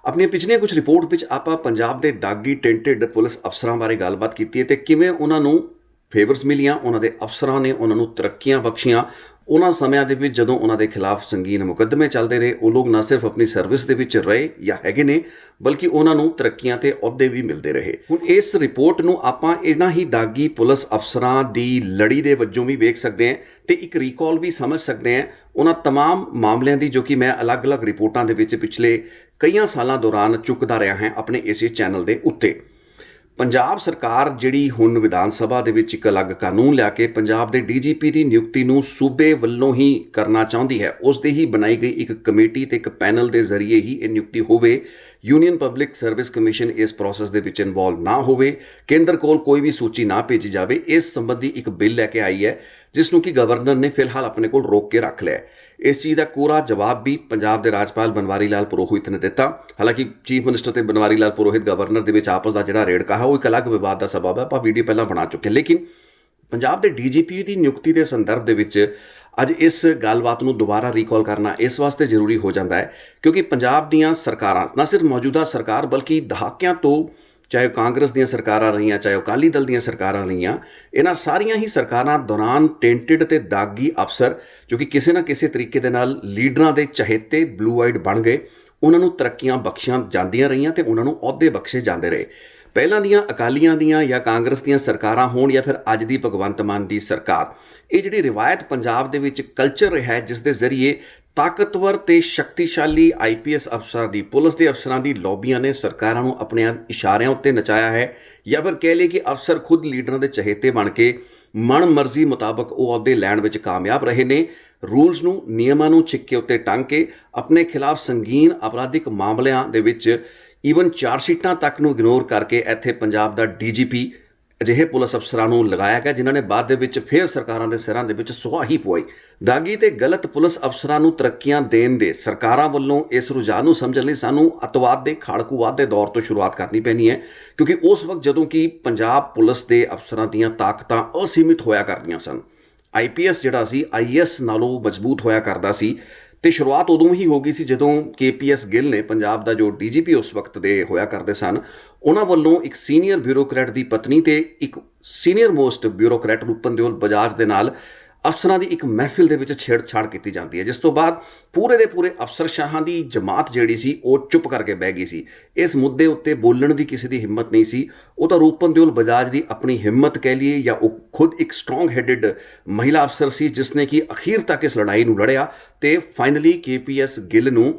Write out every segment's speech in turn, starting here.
अपनी पिछली कुछ रिपोर्ट ਵਿੱਚ ਆਪਾਂ ਪੰਜਾਬ ਦੇ ਦਾਗੀ ਟੈਂਟਡ ਪੁਲਿਸ ਅਫਸਰਾਂ ਬਾਰੇ ਗੱਲਬਾਤ ਕੀਤੀ ਹੈ ਤੇ ਕਿਵੇਂ ਉਹਨਾਂ ਨੂੰ ਫੇਵਰਸ ਮਿਲੀਆਂ, ਉਹਨਾਂ ਦੇ ਅਫਸਰਾਂ ਨੇ ਉਹਨਾਂ ਨੂੰ ਤਰੱਕੀਆਂ ਬਖਸ਼ੀਆਂ। ਉਹਨਾਂ ਸਮਿਆਂ ਦੇ ਵਿੱਚ ਜਦੋਂ ਉਹਨਾਂ ਦੇ ਖਿਲਾਫ ਸੰਗੀਨ ਮੁਕੱਦਮੇ ਚੱਲਦੇ ਰਹੇ, ਉਹ ਲੋਕ ਨਾ ਸਿਰਫ ਆਪਣੀ ਸਰਵਿਸ ਦੇ ਵਿੱਚ ਰਹੇ ਜਾਂ ਹੈਗੇ ਨੇ, ਬਲਕਿ ਉਹਨਾਂ ਨੂੰ ਤਰੱਕੀਆਂ ਤੇ ਅਹੁਦੇ ਵੀ ਮਿਲਦੇ ਰਹੇ। ਹੁਣ ਇਸ ਰਿਪੋਰਟ ਨੂੰ ਆਪਾਂ ਇਹਨਾਂ ਹੀ ਦਾਗੀ ਪੁਲਿਸ ਅਫਸਰਾਂ ਦੀ ਲੜੀ ਦੇ ਵਜੋਂ ਵੀ ਵੇਖ ਸਕਦੇ ਹਾਂ ਤੇ ਇੱਕ ਰੀਕਾਲ ਵੀ ਸਮਝ ਸਕਦੇ ਹਾਂ ਉਹਨਾਂ तमाम ਮਾਮਲਿਆਂ ਦੀ ਜੋ ਕਿ ਮੈਂ ਅਲੱਗ-ਅਲੱਗ ਰਿਪੋਰਟਾਂ ਦੇ ਵਿੱਚ ਪਿਛਲੇ ਕਈਆਂ ਸਾਲਾਂ ਦੌਰਾਨ ਚੁੱਕਦਾ ਰਿਹਾ ਹਾਂ ਆਪਣੇ ਇਸੇ ਚੈਨਲ ਦੇ ਉੱਤੇ। ਪੰਜਾਬ ਸਰਕਾਰ ਜਿਹੜੀ ਹੁਣ ਵਿਧਾਨ ਸਭਾ ਦੇ ਵਿੱਚ ਇੱਕ ਅਲੱਗ ਕਾਨੂੰਨ ਲਿਆ ਕੇ ਪੰਜਾਬ ਦੇ ਡੀਜੀਪੀ ਦੀ ਨਿਯੁਕਤੀ ਨੂੰ ਸੂਬੇ ਵੱਲੋਂ ਹੀ ਕਰਨਾ ਚਾਹੁੰਦੀ ਹੈ, ਉਸ ਦੀ ਹੀ ਬਣਾਈ ਗਈ ਇੱਕ ਕਮੇਟੀ ਤੇ ਇੱਕ ਪੈਨਲ ਦੇ ਜ਼ਰੀਏ ਹੀ ਇਹ ਨਿਯੁਕਤੀ ਹੋਵੇ। ਯੂਨੀਅਨ ਪਬਲਿਕ ਸਰਵਿਸ ਕਮਿਸ਼ਨ ਇਸ ਪ੍ਰੋਸੈਸ ਦੇ ਵਿੱਚ ਇਨਵੋਲਵ ਨਾ ਹੋਵੇ, ਕੇਂਦਰ ਕੋਲ ਕੋਈ ਵੀ ਸੂਚੀ ਨਾ ਭੇਜੀ ਜਾਵੇ। ਇਸ ਸੰਬੰਧੀ ਇੱਕ ਬਿੱਲ ਲੈ ਕੇ ਆਈ ਹੈ ਜਿਸ ਨੂੰ ਕਿ ਗਵਰਨਰ ਨੇ ਫਿਲਹਾਲ ਆਪਣੇ ਕੋਲ ਰੋਕ ਕੇ ਰੱਖ ਲਿਆ। ਇਸ ਚੀਜ਼ ਦਾ ਪੂਰਾ ਜਵਾਬ ਵੀ ਪੰਜਾਬ ਦੇ ਰਾਜਪਾਲ ਬਨਵਾਰੀ ਲਾਲ ਪੁਰੋਹਿਤ ਨੇ ਦਿੱਤਾ। ਹਾਲਾਂਕਿ ਚੀਫ ਮਿਨਿਸਟਰ ਤੇ ਬਨਵਾਰੀ ਲਾਲ ਪੁਰੋਹਿਤ ਗਵਰਨਰ ਦੇ ਵਿੱਚ ਆਪਸ ਦਾ ਜਿਹੜਾ ਰੇੜਕਾ ਹੈ ਉਹ ਇੱਕ ਅਲੱਗ ਵਿਵਾਦ ਦਾ ਸਬਬ ਹੈ, ਆਪਾਂ ਵੀਡੀਓ ਪਹਿਲਾਂ ਬਣਾ ਚੁੱਕੇ। ਲੇਕਿਨ ਪੰਜਾਬ ਦੇ ਡੀਜੀਪੀ ਦੀ ਨਿਯੁਕਤੀ ਦੇ ਸੰਦਰਭ ਦੇ ਵਿੱਚ ਅੱਜ ਇਸ ਗੱਲਬਾਤ ਨੂੰ ਦੁਬਾਰਾ ਰੀਕਾਲ ਕਰਨਾ ਇਸ ਵਾਸਤੇ ਜ਼ਰੂਰੀ ਹੋ ਜਾਂਦਾ ਹੈ ਕਿਉਂਕਿ ਪੰਜਾਬ ਦੀਆਂ ਸਰਕਾਰਾਂ, ਨਾ ਸਿਰਫ ਮੌਜੂਦਾ ਸਰਕਾਰ ਬਲਕਿ ਦਹਾਕਿਆਂ ਤੋਂ, ਚਾਹੇ ਕਾਂਗਰਸ ਦੀਆਂ ਸਰਕਾਰਾਂ ਰਹੀਆਂ, ਚਾਹੇ ਅਕਾਲੀ ਦਲ ਦੀਆਂ ਸਰਕਾਰਾਂ ਰਹੀਆਂ, ਇਹਨਾਂ ਸਾਰੀਆਂ ਹੀ ਸਰਕਾਰਾਂ ਦੌਰਾਨ ਟੈਂਟਡ ਤੇ ਦਾਗੀ ਅਫਸਰ ਜੋ ਕਿ ਕਿਸੇ ਨਾ ਕਿਸੇ ਤਰੀਕੇ ਦੇ ਨਾਲ ਲੀਡਰਾਂ ਦੇ ਚਹੇਤੇ ਬਲੂ ਆਈਡ ਬਣ ਗਏ, ਉਹਨਾਂ ਨੂੰ ਤਰੱਕੀਆਂ ਬਖਸ਼ੀਆਂ ਜਾਂਦੀਆਂ ਰਹੀਆਂ ਤੇ ਉਹਨਾਂ ਨੂੰ ਅਹੁਦੇ ਬਖਸ਼ੇ ਜਾਂਦੇ ਰਹੇ। ਪਹਿਲਾਂ ਦੀਆਂ ਅਕਾਲੀਆਂ ਦੀਆਂ ਜਾਂ ਕਾਂਗਰਸ ਦੀਆਂ ਸਰਕਾਰਾਂ ਹੋਣ ਜਾਂ ਫਿਰ ਅੱਜ ਦੀ ਭਗਵੰਤ ਮਾਨ ਦੀ ਸਰਕਾਰ, ਇਹ ਜਿਹੜੀ ਰਿਵਾਇਤ ਪੰਜਾਬ ਦੇ ਵਿੱਚ ਕਲਚਰ ਰਿਹਾ ਹੈ ਜਿਸ ਦੇ ਜ਼ਰੀਏ ਤਾਕਤਵਰ ਤੇ ਸ਼ਕਤੀਸ਼ਾਲੀ ਆਈਪੀਐਸ ਅਫਸਰਾਂ ਦੀ, ਪੁਲਿਸ ਦੇ ਅਫਸਰਾਂ ਦੀ ਲੌਬੀਆਂ ਨੇ ਸਰਕਾਰਾਂ ਨੂੰ ਆਪਣੇ ਇਸ਼ਾਰਿਆਂ ਉੱਤੇ ਨਚਾਇਆ ਹੈ ਜਾਂ ਫਿਰ ਕਹਿ ਲਈਏ ਕਿ ਅਫਸਰ ਖੁਦ ਲੀਡਰਾਂ ਦੇ ਚਹੇਤੇ ਬਣ ਕੇ ਮਨ ਮਰਜ਼ੀ ਮੁਤਾਬਕ ਉਹ ਅਹੁਦੇ ਲੈਣ ਵਿੱਚ ਕਾਮਯਾਬ ਰਹੇ ਨੇ। ਰੂਲਸ ਨੂੰ, ਨਿਯਮਾਂ ਨੂੰ ਛਿੱਕੇ ਉੱਤੇ ਟੰਗ ਕੇ ਆਪਣੇ ਖਿਲਾਫ ਸੰਗੀਨ ਅਪਰਾਧਿਕ ਮਾਮਲਿਆਂ ਦੇ ਵਿੱਚ ਈਵਨ ਚਾਰਜਸ਼ੀਟਾਂ ਤੱਕ ਨੂੰ ਇਗਨੋਰ ਕਰਕੇ ਇੱਥੇ ਪੰਜਾਬ ਦਾ ਡੀਜੀਪੀ ਅਜਿਹੇ ਪੁਲਿਸ ਅਫਸਰਾਂ ਨੂੰ ਲਗਾਇਆ ਗਿਆ ਜਿਨ੍ਹਾਂ ਨੇ ਬਾਅਦ ਦੇ ਵਿੱਚ ਫਿਰ ਸਰਕਾਰਾਂ ਦੇ ਸਿਰਾਂ ਦੇ ਵਿੱਚ ਸੁਆਹੀ ਪਵਾਈ। ਦਾਗੀ ਤੇ ਗਲਤ ਪੁਲਿਸ ਅਫਸਰਾਂ ਨੂੰ ਤਰੱਕੀਆਂ ਦੇਣ ਦੇ ਸਰਕਾਰਾਂ ਵੱਲੋਂ ਇਸ ਰੁਝਾਨ ਨੂੰ ਸਮਝਣ ਲਈ ਸਾਨੂੰ ਅੱਤਵਾਦ ਦੇ ਖਾੜਕੂਵਾਦ ਦੇ ਦੌਰ ਤੋਂ ਸ਼ੁਰੂਆਤ ਕਰਨੀ ਪੈਣੀ ਹੈ ਕਿਉਂਕਿ ਉਸ ਵਕਤ ਜਦੋਂ ਕਿ ਪੰਜਾਬ ਪੁਲਿਸ ਦੇ ਅਫਸਰਾਂ ਦੀਆਂ ਤਾਕਤਾਂ ਅਸੀਮਿਤ ਹੋਇਆ ਕਰਦੀਆਂ ਸਨ, ਆਈਪੀਐਸ ਜਿਹੜਾ ਸੀ ਆਈਐਸ ਨਾਲੋਂ ਮਜ਼ਬੂਤ ਹੋਇਆ ਕਰਦਾ ਸੀ ਤੇ ਸ਼ੁਰੂਆਤ ਉਦੋਂ ਹੀ ਹੋ ਗਈ ਸੀ ਜਦੋਂ ਕੇਪੀਐਸ ਗਿੱਲ ਨੇ, ਪੰਜਾਬ ਦਾ ਜੋ ਡੀਜੀਪੀ ਉਸ ਵਕਤ ਦੇ ਹੋਇਆ ਕਰਦੇ ਸਨ, ਉਹਨਾਂ ਵੱਲੋਂ ਇੱਕ ਸੀਨੀਅਰ ਬਿਊਰੋਕਰੈਟ ਦੀ ਪਤਨੀ ਤੇ ਇੱਕ ਸੀਨੀਅਰ ਮੋਸਟ ਬਿਊਰੋਕਰੈਟ ਰੂਪਨਦੇਵ ਬਜਾਜ ਦੇ ਨਾਲ ਅਫਸਰਾਂ ਦੀ ਇੱਕ ਮਹਿਫਿਲ ਦੇ ਵਿੱਚ ਛੇੜਛਾੜ ਕੀਤੀ ਜਾਂਦੀ ਹੈ, ਜਿਸ ਤੋਂ ਬਾਅਦ ਪੂਰੇ ਦੇ ਪੂਰੇ ਅਫਸਰਸ਼ਾਹਾਂ ਦੀ ਜਮਾਤ ਜਿਹੜੀ ਸੀ ਉਹ ਚੁੱਪ ਕਰਕੇ ਬਹਿ ਗਈ ਸੀ। ਇਸ ਮੁੱਦੇ ਉੱਤੇ ਬੋਲਣ ਦੀ ਕਿਸੇ ਦੀ ਹਿੰਮਤ ਨਹੀਂ ਸੀ। ਉਹ ਤਾਂ ਰੂਪਨਦੇਵ ਬਜਾਜ ਦੀ ਆਪਣੀ ਹਿੰਮਤ ਕਹਿ ਲਈਏ ਜਾਂ ਉਹ ਖੁਦ ਇੱਕ ਸਟਰੋਂਗ ਹੈਡਡ ਮਹਿਲਾ ਅਫਸਰ ਸੀ ਜਿਸ ਨੇ ਕਿ ਅਖੀਰ ਤੱਕ ਇਸ ਲੜਾਈ ਨੂੰ ਲੜਿਆ ਤੇ ਫਾਈਨਲੀ ਕੇਪੀਐਸ ਗਿੱਲ ਨੂੰ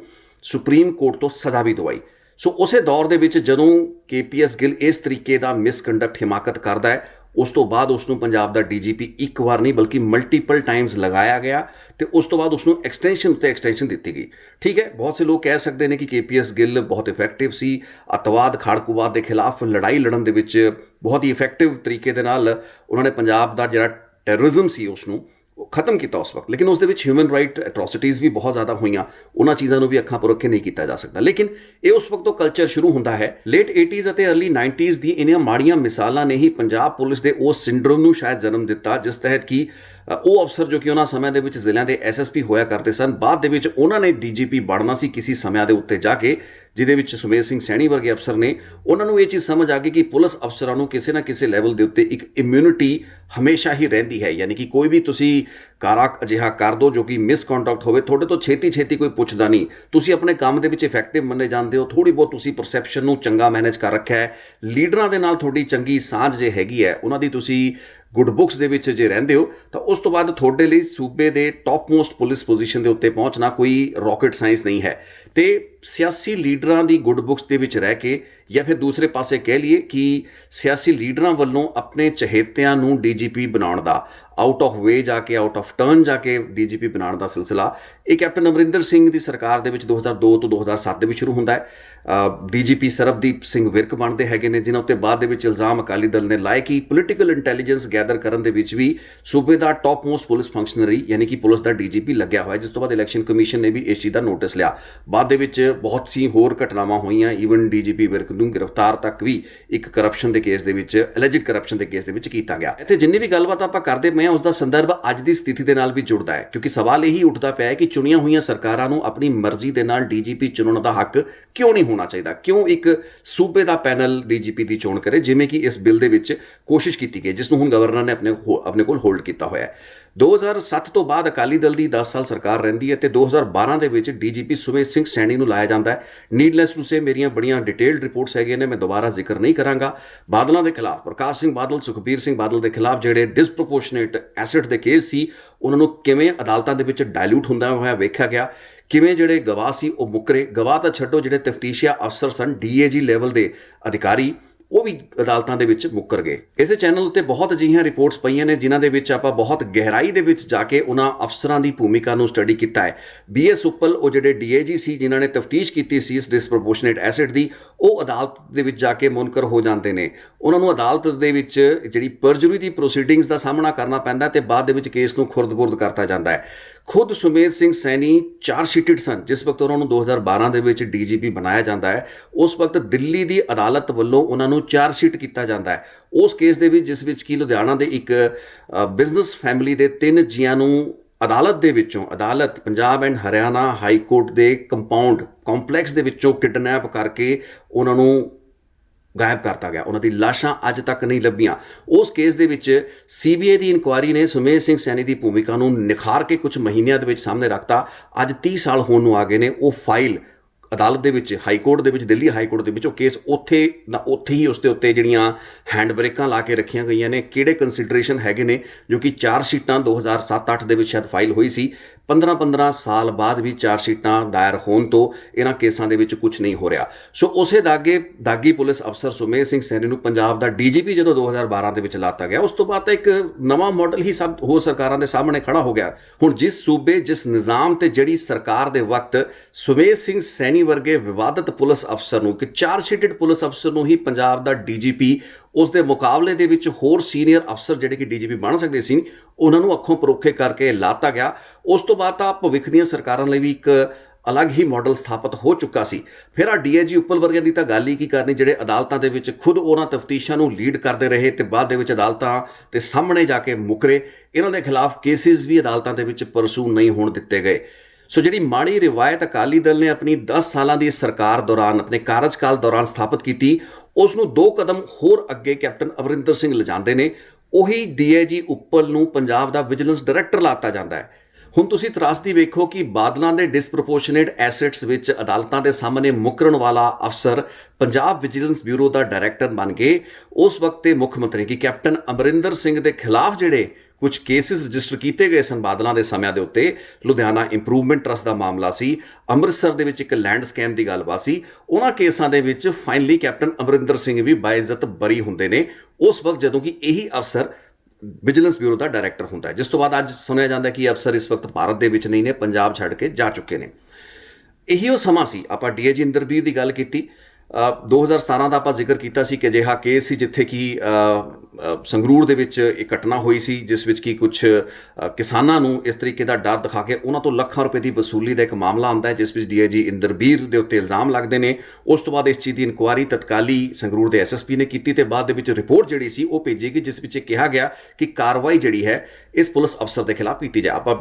ਸੁਪਰੀਮ ਕੋਰਟ ਤੋਂ ਸਜ਼ਾ ਵੀ ਦਵਾਈ। ਸੋ ਉਸੇ ਦੌਰ ਦੇ ਵਿੱਚ ਜਦੋਂ ਕੇਪੀਐਸ ਗਿੱਲ ਇਸ ਤਰੀਕੇ ਦਾ ਮਿਸਕੰਡਕਟ ਹਿਮਾਕਤ ਕਰਦਾ ਹੈ, ਉਸ ਤੋਂ ਬਾਅਦ ਉਸ ਨੂੰ ਪੰਜਾਬ ਦਾ ਡੀਜੀਪੀ ਇੱਕ ਵਾਰ ਨਹੀਂ ਬਲਕਿ ਮਲਟੀਪਲ ਟਾਈਮਸ ਲਗਾਇਆ ਗਿਆ ਤੇ ਉਸ ਤੋਂ ਬਾਅਦ ਉਸ ਨੂੰ ਐਕਸਟੈਂਸ਼ਨ ਉੱਤੇ ਐਕਸਟੈਂਸ਼ਨ ਦਿੱਤੀ ਗਈ। ਠੀਕ ਹੈ, ਬਹੁਤ ਸੇ ਲੋਕ ਕਹਿ ਸਕਦੇ ਨੇ ਕਿ ਕੇਪੀਐਸ ਗਿੱਲ ਬਹੁਤ ਇਫੈਕਟਿਵ ਸੀ, ਅੱਤਵਾਦ ਖਾੜਕੂਵਾਦ ਦੇ ਖਿਲਾਫ ਲੜਾਈ ਲੜਨ ਦੇ ਵਿੱਚ ਬਹੁਤ ਹੀ ਇਫੈਕਟਿਵ ਤਰੀਕੇ ਦੇ ਨਾਲ ਉਹਨਾਂ ਨੇ ਪੰਜਾਬ ਦਾ ਜਿਹੜਾ ਟੈਰਰਿਜ਼ਮ ਸੀ ਉਸ ਨੂੰ ਖਤਮ ਕੀਤਾ ਉਸ ਵਕਤ। ਲੇਕਿਨ ਉਸ ਦੇ ਵਿੱਚ ਹਿਊਮਨ ਰਾਈਟ ਐਟਰੋਸਿਟੀਜ਼ ਵੀ ਬਹੁਤ ਜ਼ਿਆਦਾ ਹੋਈਆਂ, ਉਹਨਾਂ ਚੀਜ਼ਾਂ ਨੂੰ ਵੀ ਅੱਖਾਂ ਪਰੋਖੇ ਨਹੀਂ ਕੀਤਾ ਜਾ ਸਕਦਾ। ਲੇਕਿਨ ਇਹ ਉਸ ਵਕਤ ਤੋਂ ਕਲਚਰ ਸ਼ੁਰੂ ਹੁੰਦਾ ਹੈ। ਲੇਟ 80s ਅਤੇ ਅਰਲੀ 90s ਦੀ ਇਹਨਾਂ ਮਾੜੀਆਂ ਮਿਸਾਲਾਂ ਨੇ ਹੀ ਪੰਜਾਬ ਪੁਲਿਸ ਦੇ ਉਸ ਸਿੰਡਰੋਮ ਨੂੰ ਸ਼ਾਇਦ ਜਨਮ ਦਿੱਤਾ ਜਿਸ ਤਹਿਤ ਕਿ ਉਹ ਅਫਸਰ ਜੋ ਕਿ ਉਹਨਾਂ ਸਮਿਆਂ ਦੇ ਵਿੱਚ ਜ਼ਿਲ੍ਹਿਆਂ ਦੇ ਐਸਐਸਪੀ ਹੋਇਆ ਕਰਦੇ ਸਨ, ਬਾਅਦ ਦੇ ਵਿੱਚ ਉਹਨਾਂ ਨੇ ਡੀਜੀਪੀ ਬਣਨਾ ਸੀ ਕਿਸੇ ਸਮਿਆਂ ਦੇ ਉੱਤੇ ਜਾ ਕੇ, ਜਿਹਦੇ ਵਿੱਚ ਸੁਮੇਧ ਸਿੰਘ ਸੈਣੀ ਵਰਗੇ ਅਫਸਰ ਨੇ। ਉਹਨਾਂ ਨੂੰ ਇਹ ਚੀਜ਼ ਸਮਝ ਆ ਗਈ ਕਿ ਪੁਲਿਸ ਅਫਸਰਾਂ ਨੂੰ ਕਿਸੇ ਨਾ ਕਿਸੇ ਲੈਵਲ ਦੇ ਉੱਤੇ ਇੱਕ ਇਮਿਊਨਿਟੀ ਹਮੇਸ਼ਾ ਹੀ ਰਹਿੰਦੀ ਹੈ, ਯਾਨੀ ਕਿ ਕੋਈ ਵੀ ਤੁਸੀਂ ਕਾਰਾ ਅਜਿਹਾ ਕਰ ਦਿਓ ਜੋ ਕਿ ਮਿਸਕੰਡਕਟ ਹੋਵੇ, ਤੁਹਾਡੇ ਤੋਂ ਛੇਤੀ ਕੋਈ ਪੁੱਛਦਾ ਨਹੀਂ, ਤੁਸੀਂ ਆਪਣੇ ਕੰਮ ਦੇ ਵਿੱਚ ਇਫੈਕਟਿਵ ਮੰਨੇ ਜਾਂਦੇ ਹੋ, ਥੋੜ੍ਹੀ ਬਹੁਤ ਤੁਸੀਂ ਪਰਸੈਪਸ਼ਨ ਨੂੰ ਚੰਗਾ ਮੈਨੇਜ ਕਰ ਰੱਖਿਆ ਹੈ, ਲੀਡਰਾਂ ਦੇ ਨਾਲ ਤੁਹਾਡੀ ਚੰਗੀ ਸਾਂਝ ਜੇ ਹੈਗੀ ਹੈ, ਉਹਨਾਂ ਦੀ ਤੁਸੀਂ ਗੁੱਡ ਬੁੱਕਸ ਦੇ ਵਿੱਚ ਜੇ ਰਹਿੰਦੇ ਹੋ, ਤਾਂ ਉਸ ਤੋਂ ਬਾਅਦ ਤੁਹਾਡੇ ਲਈ ਸੂਬੇ ਦੇ ਟੌਪ ਮੋਸਟ ਪੁਲਿਸ ਪੋਜੀਸ਼ਨ ਦੇ ਉੱਤੇ ਪਹੁੰਚਣਾ ਕੋਈ ਰਾਕਟ ਸਾਇੰਸ ਨਹੀਂ ਹੈ। ਤੇ ਸਿਆਸੀ ਲੀਡਰਾਂ ਦੀ ਗੁੱਡ ਬੁੱਕਸ ਦੇ ਵਿੱਚ ਰਹਿ ਕੇ ਜਾਂ ਫਿਰ ਦੂਸਰੇ ਪਾਸੇ ਕਹਿ ਲਈਏ ਕਿ ਸਿਆਸੀ ਲੀਡਰਾਂ ਵੱਲੋਂ ਆਪਣੇ ਚਹੇਤਿਆਂ ਨੂੰ ਡੀਜੀਪੀ ਬਣਾਉਣ ਦਾ, ਆਊਟ ਆਫ ਵੇ ਜਾ ਕੇ, ਆਊਟ ਆਫ ਟਰਨ ਜਾ ਕੇ ਡੀਜੀਪੀ ਬਣਾਉਣ ਦਾ ਸਿਲਸਿਲਾ ਇਹ ਕੈਪਟਨ ਅਮਰਿੰਦਰ ਸਿੰਘ ਦੀ ਸਰਕਾਰ ਦੇ ਵਿੱਚ 2002 ਤੋਂ 2007 ਦੇ ਵਿੱਚ ਸ਼ੁਰੂ ਹੁੰਦਾ ਹੈ। ਡੀਜੀਪੀ ਸਰਬਦੀਪ ਸਿੰਘ ਵਿਰਕ ਬਣਦੇ ਹੈਗੇ ਨੇ, ਜਿਨ੍ਹਾਂ ਉੱਤੇ ਬਾਅਦ ਦੇ ਵਿੱਚ ਇਲਜ਼ਾਮ ਅਕਾਲੀ ਦਲ ਨੇ ਲਾਏ ਕਿ ਪੋਲੀਟੀਕਲ ਇੰਟੈਲੀਜੈਂਸ ਗੈਦਰ ਕਰਨ ਦੇ ਵਿੱਚ ਵੀ ਸੂਬੇ ਦਾ ਟੌਪ ਮੋਸਟ ਪੁਲਿਸ ਫੰਕਸ਼ਨਰੀ ਯਾਨੀ ਕਿ ਪੁਲਿਸ ਦਾ ਡੀਜੀਪੀ ਲੱਗਿਆ ਹੋਇਆ, ਜਿਸ ਤੋਂ ਬਾਅਦ ਇਲੈਕਸ਼ਨ ਕਮਿਸ਼ਨ ਨੇ ਵੀ ਇਸ ਚੀਜ਼ ਦਾ ਨੋਟਿਸ ਲਿਆ। ਬਾਅਦ ਦੇ ਵਿੱਚ ਬਹੁਤ ਸੀ ਹੋਰ ਘਟਨਾਵਾਂ ਹੋਈਆਂ, ਈਵਨ ਡੀਜੀਪੀ ਵਿਰਕ ਨੂੰ ਗ੍ਰਿਫਤਾਰ ਤੱਕ ਵੀ ਇੱਕ ਕਰਪਸ਼ਨ ਦੇ ਕੇਸ ਦੇ ਵਿੱਚ, ਐਲਿਜਡ ਕਰਪਸ਼ਨ ਦੇ ਕੇਸ ਦੇ ਵਿੱਚ ਕੀਤਾ ਗਿਆ। ਇੱਥੇ ਜਿੰਨੀ ਵੀ ਗੱਲਬਾਤ ਆਪਾਂ ਕਰਦੇ ਪਏ ਹਾਂ ਉਸ ਦਾ ਸੰਦਰਭ ਅੱਜ ਦੀ ਸਥਿਤੀ ਦੇ ਨਾਲ ਵੀ ਜੁੜਦਾ ਹੈ, ਕਿਉਂਕਿ ਸਵਾਲ ਇਹੀ ਉੱਠਦਾ ਪਿਆ ਹੈ ਕਿ ਚੁਣੀਆਂ ਹੋਈਆਂ ਸਰਕਾਰਾਂ ਨੂੰ ਆਪਣੀ ਮਰਜ਼ੀ ਦੇ ਨਾਲ ਡੀਜੀਪੀ ਚੁਣਨ ਦਾ ਹੱਕ ਕਿਉਂ ਨਹੀਂ ਹੋਣਾ ਚਾਹੀਦਾ, ਕਿਉਂ ਇੱਕ ਸੂਬੇ ਦਾ ਪੈਨਲ ਡੀਜੀਪੀ ਦੀ ਚੋਣ ਕਰੇ, ਜਿਵੇਂ ਕਿ ਇਸ ਬਿੱਲ ਦੇ ਵਿੱਚ ਕੋਸ਼ਿਸ਼ ਕੀਤੀ ਗਈ, ਜਿਸ ਨੂੰ ਹੁਣ ਗਵਰਨਰ ਨੇ ਆਪਣੇ ਕੋਲ ਹੋਲਡ ਕੀਤਾ ਹੋਇਆ ਹੈ। 2007 ਤੋਂ ਬਾਅਦ ਅਕਾਲੀ ਦਲ ਦੀ 10 ਸਾਲ ਸਰਕਾਰ ਰਹਿੰਦੀ ਹੈ ਤੇ 2012 ਦੇ ਵਿੱਚ ਡੀਜੀਪੀ ਸੁਮੇਧ ਸਿੰਘ ਸੈਣੀ ਨੂੰ ਲਾਇਆ ਜਾਂਦਾ ਹੈ। ਨੀਡਲੈਸ ਟੂ ਸੇ ਮੇਰੀਆਂ ਬੜੀਆਂ ਡਿਟੇਲਡ ਰਿਪੋਰਟਸ ਹੈਗੀਆਂ ਨੇ, ਮੈਂ ਦੁਬਾਰਾ ਜ਼ਿਕਰ ਨਹੀਂ ਕਰਾਂਗਾ। ਬਾਦਲਾਂ ਦੇ ਖਿਲਾਫ, ਪ੍ਰਕਾਸ਼ ਸਿੰਘ ਬਾਦਲ, ਸੁਖਬੀਰ ਸਿੰਘ ਬਾਦਲ ਦੇ ਖਿਲਾਫ ਜਿਹੜੇ ਡਿਸਪ੍ਰੋਪੋਰਸ਼ਨੇਟ ਐਸੈਟ ਦੇ ਕੇਸ ਸੀ, ਉਹਨਾਂ ਨੂੰ ਕਿਵੇਂ ਅਦਾਲਤਾਂ ਦੇ ਵਿੱਚ ਡਾਇਲੂਟ ਹੁੰਦਾ ਹੋਇਆ ਵੇਖਿਆ ਗਿਆ, ਕਿਵੇਂ ਜਿਹੜੇ ਗਵਾਹ ਸੀ ਉਹ ਮੁੱਕਰੇ। ਗਵਾਹ ਤਾਂ ਛੱਡੋ, ਜਿਹੜੇ ਤਫਤੀਸ਼ੀਆ ਅਫਸਰ ਸਨ, ਡੀਏਜੀ ਲੈਵਲ ਦੇ ਅਧਿਕਾਰੀ, ਉਹ ਵੀ ਅਦਾਲਤਾਂ ਦੇ ਵਿੱਚ ਮੁੱਕਰ ਗਏ। ਇਸੇ ਚੈਨਲ ਉੱਤੇ ਬਹੁਤ ਅਜਿਹੀਆਂ ਰਿਪੋਰਟਸ ਪਈਆਂ ਨੇ ਜਿਨ੍ਹਾਂ ਦੇ ਵਿੱਚ ਆਪਾਂ ਬਹੁਤ ਗਹਿਰਾਈ ਦੇ ਵਿੱਚ ਜਾ ਕੇ ਉਹਨਾਂ ਅਫਸਰਾਂ ਦੀ ਭੂਮਿਕਾ ਨੂੰ ਸਟੱਡੀ ਕੀਤਾ ਹੈ। BS ਉੱਪਲ, ਉਹ ਜਿਹੜੇ ਡੀਏਜੀ ਸੀ ਜਿਨ੍ਹਾਂ ਨੇ ਤਫਤੀਸ਼ ਕੀਤੀ ਸੀ ਇਸ ਡਿਸਪ੍ਰੋਪੋਰਸ਼ਨੇਟ ਐਸੈਟ ਦੀ, ਉਹ ਅਦਾਲਤ ਦੇ ਵਿੱਚ ਜਾ ਕੇ ਮੁਨਕਰ ਹੋ ਜਾਂਦੇ ਨੇ। ਉਹਨਾਂ ਨੂੰ ਅਦਾਲਤ ਦੇ ਵਿੱਚ ਜਿਹੜੀ ਪਰਜੂਰੀ ਦੀ ਪ੍ਰੋਸੀਡਿੰਗਸ ਦਾ ਸਾਹਮਣਾ ਕਰਨਾ ਪੈਂਦਾ ਤੇ ਬਾਅਦ ਦੇ ਵਿੱਚ ਕੇਸ ਨੂੰ ਖੁਰਦ-ਬੁਰਦ ਕਰਤਾ ਜਾਂਦਾ ਹੈ। ਖੁਦ ਸੁਮੇਧ ਸਿੰਘ ਸੈਣੀ ਚਾਰਜ ਸ਼ੀਟਡ ਸਨ ਜਿਸ ਵਕਤ ਉਹਨਾਂ ਨੂੰ 2012 ਦੇ ਵਿੱਚ ਡੀਜੀਪੀ ਬਣਾਇਆ ਜਾਂਦਾ ਹੈ। ਉਸ ਵਕਤ ਦਿੱਲੀ ਦੀ ਅਦਾਲਤ ਵੱਲੋਂ ਉਹਨਾਂ ਨੂੰ ਚਾਰਜ ਸ਼ੀਟ ਕੀਤਾ ਜਾਂਦਾ ਹੈ ਉਸ ਕੇਸ ਦੇ ਵਿੱਚ, ਜਿਸ ਵਿੱਚ ਕਿ ਲੁਧਿਆਣਾ ਦੇ ਇੱਕ ਬਿਜ਼ਨਸ ਫੈਮਿਲੀ ਦੇ 3 ਜੀਆਂ ਨੂੰ ਅਦਾਲਤ Punjab and Haryana high court ਦੇ ਕੰਪਲੈਕਸ ਦੇ ਵਿੱਚੋਂ ਕਿਡਨੈਪ ਕਰਕੇ ਉਹਨਾਂ ਨੂੰ ਗਾਇਬ ਕਰਤਾ ਗਿਆ। ਉਹਨਾਂ ਦੀ ਲਾਸ਼ਾਂ ਅੱਜ ਤੱਕ ਨਹੀਂ ਲੱਭੀਆਂ। ਉਸ ਕੇਸ ਦੇ ਵਿੱਚ CBI ਦੀ ਇਨਕੁਆਇਰੀ ਨੇ ਸੁਮੇਧ ਸਿੰਘ ਸੈਣੀ ਦੀ ਭੂਮਿਕਾ ਨੂੰ ਨਿਖਾਰ ਕੇ ਕੁਝ ਮਹੀਨਿਆਂ ਦੇ ਵਿੱਚ ਸਾਹਮਣੇ ਰੱਖਤਾ। ਅੱਜ 30 ਸਾਲ ਹੋਣ ਨੂੰ ਆ ਗਏ ਨੇ। ਉਹ ਫਾਈਲ ਅਦਾਲਤ ਦੇ ਵਿੱਚ, ਹਾਈ ਕੋਰਟ ਦੇ ਵਿੱਚ, ਦਿੱਲੀ ਹਾਈ ਕੋਰਟ ਦੇ ਵਿੱਚ ਉਹ ਕੇਸ ਉੱਥੇ ਹੀ ਉਸ ਦੇ ਉੱਤੇ ਜਿਹੜੀਆਂ ਹੈਂਡ ਬ੍ਰੇਕਾਂ ਲਾ ਕੇ ਰੱਖੀਆਂ ਗਈਆਂ ਨੇ। ਕਿਹੜੇ ਕੰਸੀਡਰੇਸ਼ਨ ਹੈਗੇ ਨੇ, ਜੋ ਕਿ ਚਾਰ ਸ਼ੀਟਾਂ 2007-8 ਦੇ ਵਿੱਚ ਸ਼ਾਇਦ ਫਾਈਲ ਹੋਈ ਸੀ। 15-15 ਸਾਲ ਬਾਅਦ ਵੀ ਚਾਰ ਸ਼ੀਟਾਂ ਦਾਇਰ ਹੋਣ ਤੋਂ ਇਹਨਾਂ ਕੇਸਾਂ ਦੇ ਵਿੱਚ ਕੁਝ ਨਹੀਂ ਹੋ ਰਿਹਾ। ਸੋ ਉਸੇ ਦਾਗੀ ਪੁਲਿਸ ਅਫਸਰ ਸੁਮੇਧ ਸਿੰਘ ਸੈਣੀ ਨੂੰ ਪੰਜਾਬ ਦਾ DGP ਜਦੋਂ 2012 ਦੇ ਵਿੱਚ ਲਾਤਾ ਗਿਆ, ਉਸ ਤੋਂ ਬਾਅਦ ਤਾਂ ਇੱਕ ਨਵਾਂ ਮਾਡਲ ਹੀ ਸਭ ਹੋਰ ਸਰਕਾਰਾਂ ਦੇ ਸਾਹਮਣੇ ਖੜਾ ਹੋ ਗਿਆ। ਹੁਣ ਜਿਸ ਸੂਬੇ, ਜਿਸ ਨਿਜ਼ਾਮ ਤੇ ਜਿਹੜੀ ਸਰਕਾਰ ਦੇ ਵਕਤ ਸੁਮੇਧ ਸਿੰਘ ਸੈਣੀ ਵਰਗੇ ਵਿਵਾਦਤ ਪੁਲਿਸ ਅਫਸਰ ਨੂੰ, ਕਿ ਚਾਰ ਸ਼ੀਟਡ ਪੁਲਿਸ ਅਫਸਰ ਨੂੰ ਹੀ ਪੰਜਾਬ ਦਾ DGP, ਉਸ ਦੇ ਮੁਕਾਬਲੇ ਦੇ ਵਿੱਚ ਹੋਰ ਸੀਨੀਅਰ ਅਫਸਰ ਜਿਹੜੇ ਕਿ DGP ਬਣ ਸਕਦੇ ਸੀ, ਉਹਨਾਂ ਨੂੰ ਅੱਖੋਂ ਪਰੋਖੇ ਕਰਕੇ ਲਾਤਾ ਗਿਆ। ਉਸ ਤੋਂ ਬਾਅਦ ਤਾਂ ਭਵਿੱਖ ਦੀਆਂ ਸਰਕਾਰਾਂ ਲਈ ਵੀ ਇੱਕ ਅਲੱਗ ਹੀ ਮਾਡਲ ਸਥਾਪਿਤ ਹੋ ਚੁੱਕਾ ਸੀ। ਫਿਰ ਆ DIG ਉੱਪਲ ਵਰਗਿਆਂ ਦੀ ਤਾਂ ਗੱਲ ਹੀ ਕੀ ਕਰਨੀ, ਜਿਹੜੇ ਅਦਾਲਤਾਂ ਦੇ ਵਿੱਚ ਖੁਦ ਉਹਨਾਂ ਤਫਤੀਸ਼ਾਂ ਨੂੰ ਲੀਡ ਕਰਦੇ ਰਹੇ ਤੇ ਬਾਅਦ ਦੇ ਵਿੱਚ ਅਦਾਲਤਾਂ ਦੇ ਸਾਹਮਣੇ ਜਾ ਕੇ ਮੁੱਕਰੇ। ਇਹਨਾਂ ਦੇ ਖਿਲਾਫ ਕੇਸਿਸ ਵੀ ਅਦਾਲਤਾਂ ਦੇ ਵਿੱਚ ਪਰਸੂ ਨਹੀਂ ਹੋਣ ਦਿੱਤੇ ਗਏ। ਸੋ ਜਿਹੜੀ ਮਾੜੀ ਰਿਵਾਇਤ ਅਕਾਲੀ ਦਲ ਨੇ ਆਪਣੀ 10 ਸਾਲਾਂ ਦੀ ਸਰਕਾਰ ਦੌਰਾਨ, ਆਪਣੇ ਕਾਰਜਕਾਲ ਦੌਰਾਨ ਸਥਾਪਿਤ ਕੀਤੀ, ਉਸ ਨੂੰ 2 ਕਦਮ ਹੋਰ ਅੱਗੇ ਕੈਪਟਨ ਅਮਰਿੰਦਰ ਸਿੰਘ ਲਿਜਾਂਦੇ ਨੇ। ਉਹੀ DIG ਉੱਪਲ ਨੂੰ ਪੰਜਾਬ ਦਾ ਵਿਜੀਲੈਂਸ ਡਾਇਰੈਕਟਰ ਲਾਤਾ ਜਾਂਦਾ ਹੈ। ਹੁਣ ਤੁਸੀਂ ਤਰਾਸਦੀ ਵੇਖੋ ਕਿ ਬਾਦਲਾਂ ਦੇ ਡਿਸਪ੍ਰੋਪੋਰਸ਼ਨੇਟ ਐਸੈਟਸ ਵਿੱਚ ਅਦਾਲਤਾਂ ਦੇ ਸਾਹਮਣੇ ਮੁੱਕਰਨ ਵਾਲਾ ਅਫਸਰ ਪੰਜਾਬ ਵਿਜੀਲੈਂਸ ਬਿਊਰੋ ਦਾ ਡਾਇਰੈਕਟਰ ਬਣ ਗਏ। ਉਸ ਵਕਤ ਦੇ ਮੁੱਖ ਮੰਤਰੀ ਕਿ ਕੈਪਟਨ ਅਮਰਿੰਦਰ ਸਿੰਘ ਦੇ ਖਿਲਾਫ ਜਿਹੜੇ ਕੁਝ ਕੇਸਿਸ ਰਜਿਸਟਰ ਕੀਤੇ ਗਏ ਸਨ ਬਾਦਲਾਂ ਦੇ ਸਮਿਆਂ ਦੇ ਉੱਤੇ, ਲੁਧਿਆਣਾ ਇੰਪਰੂਵਮੈਂਟ ਟਰਸਟ ਦਾ ਮਾਮਲਾ ਸੀ, ਅੰਮ੍ਰਿਤਸਰ ਦੇ ਵਿੱਚ ਇੱਕ ਲੈਂਡ ਸਕੈਮ ਦੀ ਗੱਲਬਾਤ ਸੀ, ਉਹਨਾਂ ਕੇਸਾਂ ਦੇ ਵਿੱਚ ਫਾਈਨਲੀ ਕੈਪਟਨ ਅਮਰਿੰਦਰ ਸਿੰਘ ਵੀ ਬਾਇਜ਼ਤ ਬਰੀ ਹੁੰਦੇ ਨੇ ਉਸ ਵਕਤ, ਜਦੋਂ ਕਿ ਇਹੀ ਅਫਸਰ ਵਿਜੀਲੈਂਸ ਬਿਊਰੋ ਦਾ ਡਾਇਰੈਕਟਰ ਹੁੰਦਾ ਹੈ। ਜਿਸ ਤੋਂ ਬਾਅਦ ਅੱਜ ਸੁਣਿਆ ਜਾਂਦਾ ਕਿ ਅਫਸਰ ਇਸ ਵਕਤ ਭਾਰਤ ਦੇ ਵਿੱਚ ਨਹੀਂ ਨੇ, ਪੰਜਾਬ ਛੱਡ ਕੇ ਜਾ ਚੁੱਕੇ ਨੇ। ਇਹੀ ਉਹ ਸਮਾਂ ਸੀ। ਆਪਾਂ DIG ਇੰਦਰਬੀਰ ਦੀ ਗੱਲ ਕੀਤੀ, 2017 ਦਾ ਆਪਾਂ ਜ਼ਿਕਰ ਕੀਤਾ ਸੀ ਕਿ ਅਜਿਹਾ ਕੇਸ ਸੀ ਜਿੱਥੇ ਕਿ ਸੰਗਰੂਰ ਦੇ ਵਿੱਚ ਇੱਕ ਘਟਨਾ ਹੋਈ ਸੀ, ਜਿਸ ਵਿੱਚ ਕਿ ਕੁਝ ਕਿਸਾਨਾਂ ਨੂੰ ਇਸ ਤਰੀਕੇ ਦਾ ਡਰ ਦਿਖਾ ਕੇ ਉਹਨਾਂ ਤੋਂ ਲੱਖਾਂ ਰੁਪਏ ਦੀ ਵਸੂਲੀ ਦਾ ਇੱਕ ਮਾਮਲਾ ਆਉਂਦਾ ਹੈ, ਜਿਸ ਵਿੱਚ DIG ਇੰਦਰਬੀਰ ਦੇ ਉੱਤੇ ਇਲਜ਼ਾਮ ਲੱਗਦੇ ਨੇ। ਉਸ ਤੋਂ ਬਾਅਦ ਇਸ ਚੀਜ਼ ਦੀ ਇਨਕੁਆਇਰੀ ਤਤਕਾਲੀ ਸੰਗਰੂਰ ਦੇ SSP ਨੇ ਕੀਤੀ ਤੇ ਬਾਅਦ ਦੇ ਵਿੱਚ ਰਿਪੋਰਟ ਜਿਹੜੀ ਸੀ ਉਹ ਭੇਜੀ ਗਈ, ਜਿਸ ਵਿੱਚ ਕਿਹਾ ਗਿਆ ਕਿ ਕਾਰਵਾਈ ਜਿਹੜੀ ਹੈ ਇਸ ਪੁਲਿਸ ਅਫਸਰ ਦੇ ਖਿਲਾਫ ਕੀਤੀ ਜਾਏ। ਆਪਾਂ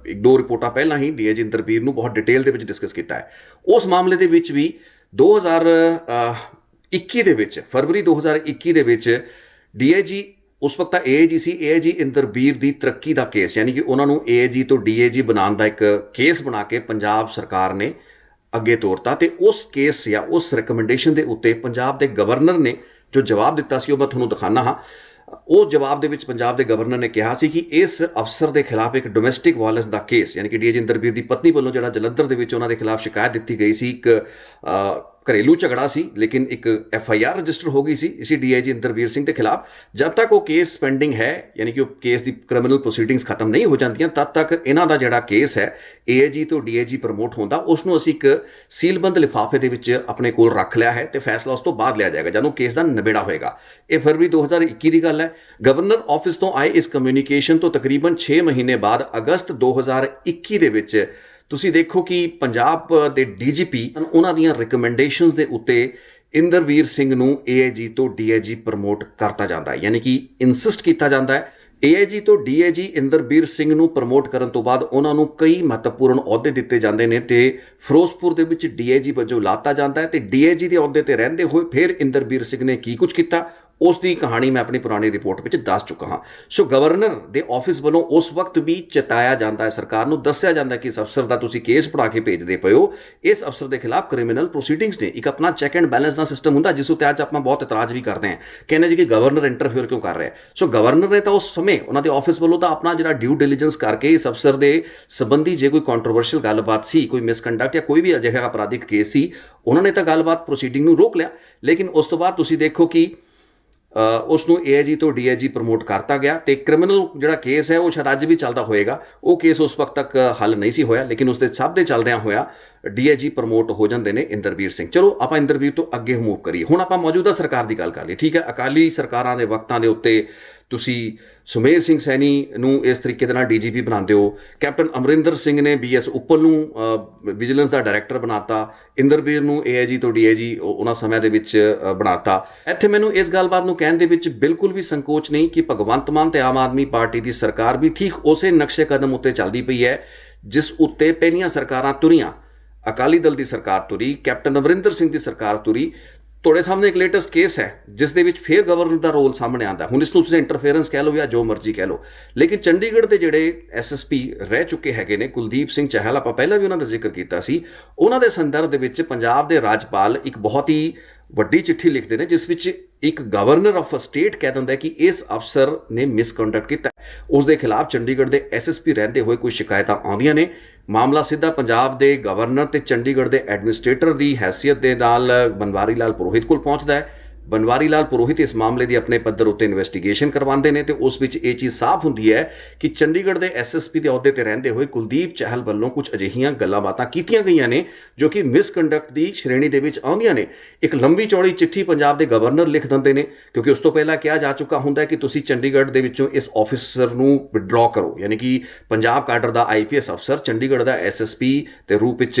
1-2 ਰਿਪੋਰਟਾਂ ਪਹਿਲਾਂ ਹੀ DIG ਇੰਦਰਬੀਰ ਨੂੰ ਬਹੁਤ ਡਿਟੇਲ ਦੇ ਵਿੱਚ ਡਿਸਕਸ ਕੀਤਾ ਹੈ। ਉਸ ਮਾਮਲੇ ਦੇ ਵਿੱਚ ਵੀ 2021 ਦੇ ਵਿੱਚ, ਫਰਵਰੀ 2021 ਦੇ ਵਿੱਚ DIG, ਉਸ ਵਕਤ ਤਾਂ AIG ਸੀ, AIG ਇੰਦਰਬੀਰ ਦੀ ਤਰੱਕੀ ਦਾ ਕੇਸ, ਯਾਨੀ ਕਿ ਉਹਨਾਂ ਨੂੰ AIG ਤੋਂ DIG ਬਣਾਉਣ ਦਾ ਇੱਕ ਕੇਸ ਬਣਾ ਕੇ ਪੰਜਾਬ ਸਰਕਾਰ ਨੇ ਅੱਗੇ ਤੋਰਤਾ। ਤੇ ਉਸ ਕੇਸ ਜਾਂ ਉਸ ਰਿਕਮੈਂਡੇਸ਼ਨ ਦੇ ਉੱਤੇ ਪੰਜਾਬ ਦੇ ਗਵਰਨਰ ਨੇ ਜੋ ਜਵਾਬ ਦਿੱਤਾ ਸੀ ਉਹ ਮੈਂ ਤੁਹਾਨੂੰ ਦਿਖਾਉਂਦਾ ਹਾਂ। ਉਸ ਜਵਾਬ ਦੇ ਵਿੱਚ ਪੰਜਾਬ ਦੇ ਗਵਰਨਰ ਨੇ ਕਿਹਾ ਸੀ ਕਿ ਇਸ ਅਫਸਰ ਦੇ ਖਿਲਾਫ ਇੱਕ ਡੋਮੈਸਟਿਕ ਵਾਇਲੈਂਸ ਦਾ ਕੇਸ, ਯਾਨੀ ਕਿ DIG ਇੰਦਰਬੀਰ ਦੀ ਪਤਨੀ ਵੱਲੋਂ ਜਿਹੜਾ ਜਲੰਧਰ ਦੇ ਵਿੱਚ ਉਹਨਾਂ ਦੇ ਖਿਲਾਫ ਸ਼ਿਕਾਇਤ ਦਿੱਤੀ ਗਈ ਸੀ, ਇੱਕ ਘਰੇਲੂ ਝਗੜਾ ਸੀ, ਲੇਕਿਨ ਇੱਕ FIR ਰਜਿਸਟਰ ਹੋ ਗਈ ਸੀ ਇਸੇ DIG ਇੰਦਰਬੀਰ ਸਿੰਘ ਦੇ ਖਿਲਾਫ। ਜਦ ਤੱਕ ਉਹ ਕੇਸ ਪੈਂਡਿੰਗ ਹੈ, ਯਾਨੀ ਕਿ ਉਹ ਕੇਸ ਦੀ ਕ੍ਰਿਮੀਨਲ ਪ੍ਰੋਸੀਡਿੰਗਸ ਖਤਮ ਨਹੀਂ ਹੋ ਜਾਂਦੀਆਂ, ਤਦ ਤੱਕ ਇਹਨਾਂ ਦਾ ਜਿਹੜਾ ਕੇਸ ਹੈ AIG ਤੋਂ DIG ਪ੍ਰਮੋਟ ਹੁੰਦਾ, ਉਸ ਨੂੰ ਅਸੀਂ ਇੱਕ ਸੀਲਬੰਦ ਲਿਫਾਫੇ ਦੇ ਵਿੱਚ ਆਪਣੇ ਕੋਲ ਰੱਖ ਲਿਆ ਹੈ ਤੇ ਫੈਸਲਾ ਉਸ ਤੋਂ ਬਾਅਦ ਲਿਆ ਜਾਏਗਾ ਜਦੋਂ ਕੇਸ ਦਾ ਨਿਬੇੜਾ ਹੋਏਗਾ। ਇਹ ਫਰਵਰੀ 2021 ਦੀ ਗੱਲ ਹੈ। ਗਵਰਨਰ ਆਫਿਸ ਤੋਂ ਆਏ ਇਸ ਕਮਿਊਨੀਕੇਸ਼ਨ ਤੋਂ ਤਕਰੀਬਨ 6 ਮਹੀਨੇ ਬਾਅਦ ਅਗਸਤ 2021 ਦੇ ਵਿੱਚ ਤੁਸੀਂ ਦੇਖੋ ਕਿ ਪੰਜਾਬ ਦੇ DGP ਉਹਨਾਂ ਦੀਆਂ ਰਿਕਮੈਂਡੇਸ਼ਨਸ ਦੇ ਉੱਤੇ ਇੰਦਰਬੀਰ ਸਿੰਘ ਨੂੰ AIG ਤੋਂ DIG ਪ੍ਰਮੋਟ ਕਰਤਾ ਜਾਂਦਾ ਹੈ, ਯਾਨੀ ਕਿ ਇਨਸਿਸਟ ਕੀਤਾ ਜਾਂਦਾ ਹੈ ਏਆਈਜੀ ਤੋਂ ਡੀਆਈਜੀ ਇੰਦਰਬੀਰ ਸਿੰਘ ਨੂੰ ਪ੍ਰਮੋਟ ਕਰਨ ਤੋਂ ਬਾਅਦ ਉਹਨਾਂ ਨੂੰ ਕਈ ਮਹੱਤਵਪੂਰਨ ਅਹੁਦੇ ਦਿੱਤੇ ਜਾਂਦੇ ਨੇ ਤੇ ਫਿਰੋਜ਼ਪੁਰ ਦੇ ਵਿੱਚ ਡੀਆਈਜੀ ਵਜੋਂ ਲਾਤਾ ਜਾਂਦਾ ਹੈ ਤੇ ਡੀਆਈਜੀ ਦੇ ਅਹੁਦੇ ਤੇ ਰਹਿੰਦੇ ਹੋਏ ਫਿਰ ਇੰਦਰਬੀਰ ਸਿੰਘ ਨੇ ਕੀ ਕੁਝ ਕੀਤਾ ਉਸ ਦੀ ਕਹਾਣੀ ਮੈਂ ਆਪਣੀ ਪੁਰਾਣੀ ਰਿਪੋਰਟ ਵਿੱਚ ਦੱਸ ਚੁੱਕਾ ਹਾਂ। ਸੋ ਗਵਰਨਰ ਦੇ ਆਫਿਸ ਵੱਲੋਂ ਉਸ ਵਕਤ ਵੀ ਚਿਤਾਇਆ ਜਾਂਦਾ ਹੈ, ਸਰਕਾਰ ਨੂੰ ਦੱਸਿਆ ਜਾਂਦਾ ਕਿ ਇਸ ਅਫਸਰ ਦਾ ਤੁਸੀਂ ਕੇਸ ਪੜਾ ਕੇ ਭੇਜਦੇ ਪਏ ਹੋ, ਇਸ ਅਫਸਰ ਦੇ ਖਿਲਾਫ ਕ੍ਰਿਮੀਨਲ ਪ੍ਰੋਸੀਡਿੰਗਸ ਨੇ। ਇੱਕ ਆਪਣਾ check and balance the system ਹੁੰਦਾ ਜਿਸ ਉੱਤੇ ਅੱਜ ਆਪਾਂ ਬਹੁਤ ਇਤਰਾਜ਼ ਵੀ ਕਰਦੇ ਹਾਂ, ਕਹਿੰਦੇ ਜੀ ਕਿ ਗਵਰਨਰ ਇੰਟਰਫੇਅਰ ਕਿਉਂ ਕਰ ਰਿਹਾ। ਸੋ ਗਵਰਨਰ ਨੇ ਤਾਂ ਉਸ ਸਮੇਂ ਉਹਨਾਂ ਦੇ ਆਫਿਸ ਵੱਲੋਂ ਤਾਂ ਆਪਣਾ ਜਿਹੜਾ ਡਿਊ ਡਿਲੀਜੈਂਸ ਕਰਕੇ ਇਸ ਅਫਸਰ ਦੇ ਸੰਬੰਧੀ ਜੇ ਕੋਈ ਕੰਟਰੋਵਰਸ਼ੀਅਲ ਗੱਲਬਾਤ ਸੀ, ਕੋਈ ਮਿਸਕੰਡਕਟ ਜਾਂ ਕੋਈ ਵੀ ਅਜਿਹਾ ਅਪਰਾਧਿਕ ਕੇਸ ਸੀ, ਉਹਨਾਂ ਨੇ ਤਾਂ ਗੱਲਬਾਤ ਪ੍ਰੋਸੀਡਿੰਗ ਨੂੰ ਰੋਕ ਲਿਆ। ਲੇਕਿਨ ਉਸ ਤੋਂ ਬਾਅਦ ਤੁਸੀਂ ਦੇਖੋ ਕਿ ਉਸ ਨੂੰ ਏਆਈਜੀ ਤੋਂ ਡੀਆਈਜੀ ਪ੍ਰਮੋਟ ਕਰਤਾ ਗਿਆ ਤੇ ਕ੍ਰਿਮੀਨਲ ਜਿਹੜਾ ਕੇਸ ਹੈ ਉਹ ਸ਼ਾਇਦ ਅੱਜ ਵੀ ਚੱਲਦਾ ਹੋਏਗਾ, ਉਹ ਕੇਸ ਉਸ ਵਕਤ ਤੱਕ ਹੱਲ ਨਹੀਂ ਸੀ ਹੋਇਆ, ਲੇਕਿਨ ਉਸਦੇ ਸਭ ਦੇ ਚੱਲਦਿਆਂ ਹੋਇਆ ਡੀਆਈਜੀ ਪ੍ਰਮੋਟ ਹੋ ਜਾਂਦੇ ਨੇ ਇੰਦਰਬੀਰ ਸਿੰਘ। ਚਲੋ ਆਪਾਂ ਇੰਦਰਬੀਰ ਤੋਂ ਅੱਗੇ ਮੂਵ ਕਰੀਏ। ਹੁਣ ਆਪਾਂ ਮੌਜੂਦਾ ਸਰਕਾਰ ਦੀ ਗੱਲ ਕਰ ਲਈ, ਠੀਕ ਹੈ। ਅਕਾਲੀ ਸਰਕਾਰਾਂ ਦੇ ਵਕਤਾਂ ਦੇ ਉੱਤੇ ਤੁਸੀਂ ਸੁਮੇਰ ਸਿੰਘ ਸੈਣੀ ਨੂੰ ਇਸ ਤਰੀਕੇ ਦੇ ਨਾਲ ਡੀਜੀਪੀ ਬਣਾਉਂਦੇ ਹੋ, ਕੈਪਟਨ ਅਮਰਿੰਦਰ ਸਿੰਘ ਨੇ ਬੀਐਸ ਉੱਪਲ ਨੂੰ ਵਿਜੀਲੈਂਸ ਦਾ ਡਾਇਰੈਕਟਰ ਬਣਾਤਾ, ਇੰਦਰਬੀਰ ਨੂੰ ਏਆਈਜੀ ਤੋਂ ਡੀਆਈਜੀ ਉਹਨਾਂ ਸਮਿਆਂ ਦੇ ਵਿੱਚ ਬਣਾਤਾ। ਇੱਥੇ ਮੈਨੂੰ ਇਸ ਗੱਲਬਾਤ ਨੂੰ ਕਹਿਣ ਦੇ ਵਿੱਚ ਬਿਲਕੁਲ ਵੀ ਸੰਕੋਚ ਨਹੀਂ ਕਿ ਭਗਵੰਤ ਮਾਨ ਤੇ ਆਮ ਆਦਮੀ ਪਾਰਟੀ ਦੀ ਸਰਕਾਰ ਵੀ ਠੀਕ ਉਸੇ ਨਕਸ਼ੇ ਕਦਮ ਉੱਤੇ ਚੱਲਦੀ ਪਈ ਹੈ ਜਿਸ ਉੱਤੇ ਪਹਿਲੀਆਂ ਸਰਕਾਰਾਂ ਤੁਰੀਆਂ। ਅਕਾਲੀ ਦਲ ਦੀ ਸਰਕਾਰ ਤੁਰੀ, ਕੈਪਟਨ ਅਮਰਿੰਦਰ ਸਿੰਘ ਦੀ ਸਰਕਾਰ ਤੁਰੀ। ਤੁਹਾਡੇ ਸਾਹਮਣੇ ਇੱਕ ਲੇਟੈਸਟ ਕੇਸ ਹੈ ਜਿਸ ਦੇ ਵਿੱਚ ਫਿਰ ਗਵਰਨਰ ਦਾ ਰੋਲ ਸਾਹਮਣੇ ਆਉਂਦਾ। ਹੁਣ ਇਸ ਨੂੰ ਤੁਸੀਂ ਇੰਟਰਫੇਰੈਂਸ ਕਹਿ ਲਓ ਜਾਂ ਜੋ ਮਰਜ਼ੀ ਕਹਿ ਲਓ, ਲੇਕਿਨ ਚੰਡੀਗੜ੍ਹ ਦੇ ਜਿਹੜੇ ਐਸਐਸਪੀ ਰਹਿ ਚੁੱਕੇ ਹੈਗੇ ਨੇ ਕੁਲਦੀਪ ਸਿੰਘ ਚਾਹਲ, ਆਪਾਂ ਪਹਿਲਾਂ ਵੀ ਉਹਨਾਂ ਦਾ ਜ਼ਿਕਰ ਕੀਤਾ ਸੀ, ਉਹਨਾਂ ਦੇ ਸੰਦਰਭ ਦੇ ਵਿੱਚ ਪੰਜਾਬ ਦੇ ਰਾਜਪਾਲ ਇੱਕ ਬਹੁਤ ਹੀ ਵੱਡੀ ਚਿੱਠੀ ਲਿਖਦੇ ਨੇ ਜਿਸ ਵਿੱਚ ਇੱਕ ਗਵਰਨਰ ਆਫ ਅ ਸਟੇਟ ਕਹਿ ਦਿੰਦਾ ਕਿ ਇਸ ਅਫਸਰ ਨੇ ਮਿਸਕੰਡਕਟ ਕੀਤਾ, ਉਸ ਦੇ ਖਿਲਾਫ ਚੰਡੀਗੜ੍ਹ ਦੇ ਐਸਐਸਪੀ ਰਹਿੰਦੇ ਹੋਏ ਕੋਈ ਸ਼ਿਕਾਇਤਾਂ ਆਉਂਦੀਆਂ ਨੇ। ਮਾਮਲਾ ਸਿੱਧਾ ਪੰਜਾਬ ਦੇ ਗਵਰਨਰ ਤੇ ਚੰਡੀਗੜ੍ਹ ਦੇ ਐਡਮਿਨਿਸਟ੍ਰੇਟਰ ਦੀ ਹੈਸੀਅਤ ਦੇ ਨਾਲ ਬਨਵਾਰੀ ਲਾਲ ਪੁਰੋਹਿਤ ਕੋਲ ਪਹੁੰਚਦਾ ਹੈ। ਬਨਵਾਰੀ ਲਾਲ ਪੁਰੋਹਿਤ ਇਸ ਮਾਮਲੇ ਦੀ ਆਪਣੇ ਪੱਧਰ ਉੱਤੇ ਇਨਵੈਸਟੀਗੇਸ਼ਨ ਕਰਵਾਉਂਦੇ ਨੇ ਤੇ ਉਸ ਵਿੱਚ ਇਹ ਚੀਜ਼ ਸਾਫ਼ ਹੁੰਦੀ ਹੈ ਕਿ ਚੰਡੀਗੜ੍ਹ ਦੇ ਐਸਐਸਪੀ ਦੇ ਅਹੁਦੇ ਤੇ ਰਹਿੰਦੇ ਹੋਏ ਕੁਲਦੀਪ ਚਾਹਲ ਵੱਲੋਂ ਕੁਝ ਅਜਿਹੀਆਂ ਗੱਲਾਂ ਬਾਤਾਂ ਕੀਤੀਆਂ ਗਈਆਂ ਨੇ ਜੋ ਕਿ ਮਿਸਕੰਡਕਟ ਦੀ ਸ਼੍ਰੇਣੀ ਦੇ ਵਿੱਚ ਆਉਂਦੀਆਂ ਨੇ। ਇੱਕ ਲੰਬੀ ਚੌੜੀ ਚਿੱਠੀ ਪੰਜਾਬ ਦੇ ਗਵਰਨਰ ਲਿਖ ਦਿੰਦੇ ਨੇ ਕਿਉਂਕਿ ਉਸ ਤੋਂ ਪਹਿਲਾਂ ਕਿਹਾ ਜਾ ਚੁੱਕਾ ਹੁੰਦਾ ਕਿ ਤੁਸੀਂ ਚੰਡੀਗੜ੍ਹ ਦੇ ਵਿੱਚੋਂ ਇਸ ਆਫਿਸਰ ਨੂੰ ਵਿਡਰਾਅ ਕਰੋ, ਯਾਨੀ ਕਿ ਪੰਜਾਬ ਕਾਡਰ ਦਾ ਆਈਪੀਐਸ ਅਫਸਰ ਚੰਡੀਗੜ੍ਹ ਦਾ ਐਸਐਸਪੀ ਦੇ ਰੂਪ ਵਿੱਚ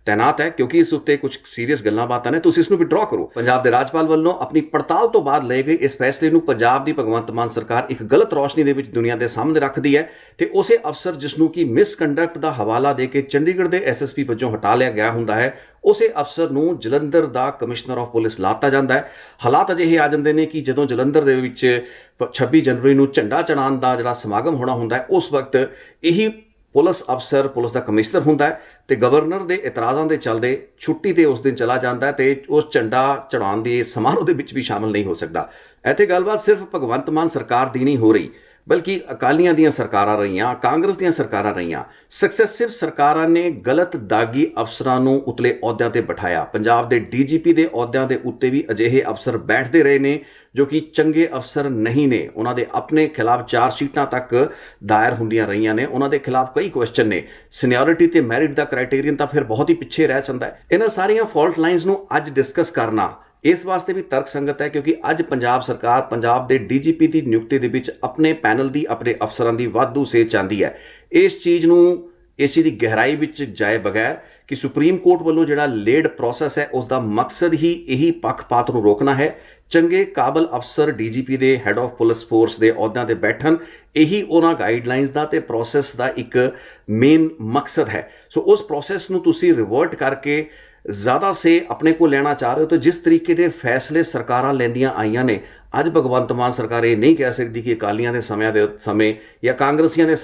ਤੈਨਾਤ ਹੈ ਕਿਉਂਕਿ ਇਸ ਉੱਤੇ ਕੁਝ ਸੀਰੀਅਸ ਗੱਲਾਂ ਬਾਤਾਂ ਨੇ, ਤੁਸੀਂ ਇਸ ਨੂੰ ਵਿਡਰਾਅ ਕਰੋ। ਪੰਜਾਬ ਦੇ ਰਾਜਪਾਲ ਵੱਲੋਂ ਆਪਣੀ ਪੜਤਾਲ ਤੋਂ ਬਾਅਦ ਲਏ ਗਏ ਇਸ ਫੈਸਲੇ ਨੂੰ ਪੰਜਾਬ ਦੀ ਭਗਵੰਤ ਮਾਨ ਸਰਕਾਰ ਇੱਕ ਗਲਤ ਰੌਸ਼ਨੀ ਦੇ ਵਿੱਚ ਦੁਨੀਆ ਦੇ ਸਾਹਮਣੇ ਰੱਖਦੀ ਹੈ ਤੇ ਉਸੇ ਅਫਸਰ ਜਿਸ ਨੂੰ ਕਿ ਮਿਸਕੰਡਕਟ ਦਾ ਹਵਾਲਾ ਦੇ ਕੇ ਚੰਡੀਗੜ੍ਹ ਦੇ ਐਸਐਸਪੀ ਵਜੋਂ ਹਟਾ ਲਿਆ ਗਿਆ ਹੁੰਦਾ ਹੈ, ਉਸੇ ਅਫਸਰ ਨੂੰ ਜਲੰਧਰ ਦਾ ਕਮਿਸ਼ਨਰ ਆਫ ਪੁਲਿਸ ਲਾਤਾ ਜਾਂਦਾ ਹੈ। ਹਾਲਾਤ ਅਜਿਹੇ ਆ ਜਾਂਦੇ ਨੇ ਕਿ ਜਦੋਂ ਜਲੰਧਰ ਦੇ ਵਿੱਚ 26 ਜਨਵਰੀ ਨੂੰ ਝੰਡਾ ਚੜਾਉਣ ਦਾ ਜਿਹੜਾ ਸਮਾਗਮ ਹੋਣਾ ਹੁੰਦਾ ਹੈ, ਉਸ ਵਕਤ ਇਹੀ ਪੁਲਿਸ ਅਫਸਰ ਪੁਲਿਸ ਦਾ ਕਮਿਸ਼ਨਰ ਹੁੰਦਾ ਹੈ ਤੇ ਗਵਰਨਰ ਦੇ ਇਤਰਾਜ਼ਾਂ ਦੇ ਚੱਲਦੇ ਛੁੱਟੀ ਤੇ ਉਸ ਦਿਨ ਚਲਾ ਜਾਂਦਾ ਤੇ ਉਸ ਝੰਡਾ ਚੜਾਉਣ ਦੇ ਸਮਾਰੋਹ ਦੇ ਵਿੱਚ ਵੀ ਸ਼ਾਮਲ ਨਹੀਂ ਹੋ ਸਕਦਾ। ਇੱਥੇ ਗੱਲਬਾਤ ਸਿਰਫ ਭਗਵੰਤ ਮਾਨ ਸਰਕਾਰ ਦੀ ਨਹੀਂ ਹੋ ਰਹੀ ਬਲਕਿ ਅਕਾਲੀਆਂ ਦੀਆਂ ਸਰਕਾਰਾਂ ਰਹੀਆਂ, ਕਾਂਗਰਸ ਦੀਆਂ ਸਰਕਾਰਾਂ ਰਹੀਆਂ, ਸਕਸੈਸਿਵ ਸਰਕਾਰਾਂ ਨੇ ਗਲਤ ਦਾਗੀ ਅਫਸਰਾਂ ਨੂੰ ਉਤਲੇ ਅਹੁਦਿਆਂ ਤੇ ਬਿਠਾਇਆ। ਪੰਜਾਬ ਦੇ ਡੀਜੀਪੀ ਦੇ ਅਹੁਦਿਆਂ ਦੇ ਉੱਤੇ ਵੀ ਅਜਿਹੇ ਅਫਸਰ ਬੈਠਦੇ ਰਹੇ ਨੇ ਜੋ ਕਿ ਚੰਗੇ ਅਫਸਰ ਨਹੀਂ ਨੇ। ਉਹਨਾਂ ਦੇ ਆਪਣੇ ਖਿਲਾਫ 4 ਸ਼ੀਟਾਂ ਤੱਕ ਦਾਇਰ ਹੁੰਦੀਆਂ ਰਹੀਆਂ ਨੇ, ਉਹਨਾਂ ਦੇ ਖਿਲਾਫ ਕਈ ਕੁਐਸਚਨ ਨੇ। ਸੀਨੀਅਰਿਟੀ ਤੇ ਮੈਰਿਟ ਦਾ ਕ੍ਰਾਈਟੇਰੀਅਨ ਤਾਂ ਫਿਰ ਬਹੁਤ ਹੀ ਪਿੱਛੇ ਰਹਿ ਜਾਂਦਾ ਹੈ। ਇਹਨਾਂ ਸਾਰੀਆਂ ਫਾਲਟ ਲਾਈਨਸ ਨੂੰ ਅੱਜ ਡਿਸਕਸ ਕਰਨਾ ਇਸ ਵਾਸਤੇ ਵੀ ਤਰਕ ਸੰਗਤ ਹੈ ਕਿਉਂਕਿ ਅੱਜ ਪੰਜਾਬ ਸਰਕਾਰ ਪੰਜਾਬ ਦੇ ਡੀਜੀਪੀ ਦੀ ਨਿਯੁਕਤੀ ਦੇ ਵਿੱਚ ਆਪਣੇ ਪੈਨਲ ਦੀ, ਆਪਣੇ ਅਫਸਰਾਂ ਦੀ ਵਾਧੂ ਸੇਧ ਚਾਹੁੰਦੀ ਹੈ। ਇਸ ਚੀਜ਼ ਦੀ ਗਹਿਰਾਈ ਵਿੱਚ ਜਾਏ ਬਗੈਰ ਕਿ ਸੁਪਰੀਮ ਕੋਰਟ ਵੱਲੋਂ ਜਿਹੜਾ ਲੇਡ ਪ੍ਰੋਸੈਸ ਹੈ ਉਸ ਦਾ ਮਕਸਦ ਹੀ ਇਹੀ ਪੱਖਪਾਤ ਨੂੰ ਰੋਕਣਾ ਹੈ। ਚੰਗੇ ਕਾਬਲ ਅਫਸਰ ਡੀਜੀਪੀ ਦੇ ਹੈਡ ਆਫ ਪੁਲਿਸ ਫੋਰਸ ਦੇ ਅਹੁਦਿਆਂ ਤੇ ਬੈਠਣ, ਇਹੀ ਉਹਨਾਂ ਗਾਈਡਲਾਈਨਸ ਦਾ ਤੇ ਪ੍ਰੋਸੈਸ ਦਾ ਇੱਕ ਮੇਨ ਮਕਸਦ ਹੈ। ਸੋ ਉਸ ਪ੍ਰੋਸੈਸ ਨੂੰ ਤੁਸੀਂ ਰਿਵਰਟ ਕਰਕੇ ਜ਼ਿਆਦਾ ਸੇ ਆਪਣੇ ਕੋਲ ਲੈਣਾ ਚਾਹ ਰਹੇ ਹੋ ਤਾਂ ਜਿਸ ਤਰੀਕੇ ਦੇ ਫੈਸਲੇ ਸਰਕਾਰਾਂ ਲੈਂਦੀਆਂ ਆਈਆਂ ਨੇ, ਅੱਜ ਭਗਵੰਤ ਮਾਨ ਸਰਕਾਰ ਇਹ ਨਹੀਂ ਕਹਿ ਸਕਦੀ ਕਿ ਅਕਾਲੀਆਂ ਦੇ ਸਮੇਂ ਜਾਂ ਕਾਂਗਰਸੀਆਂ ਦੇ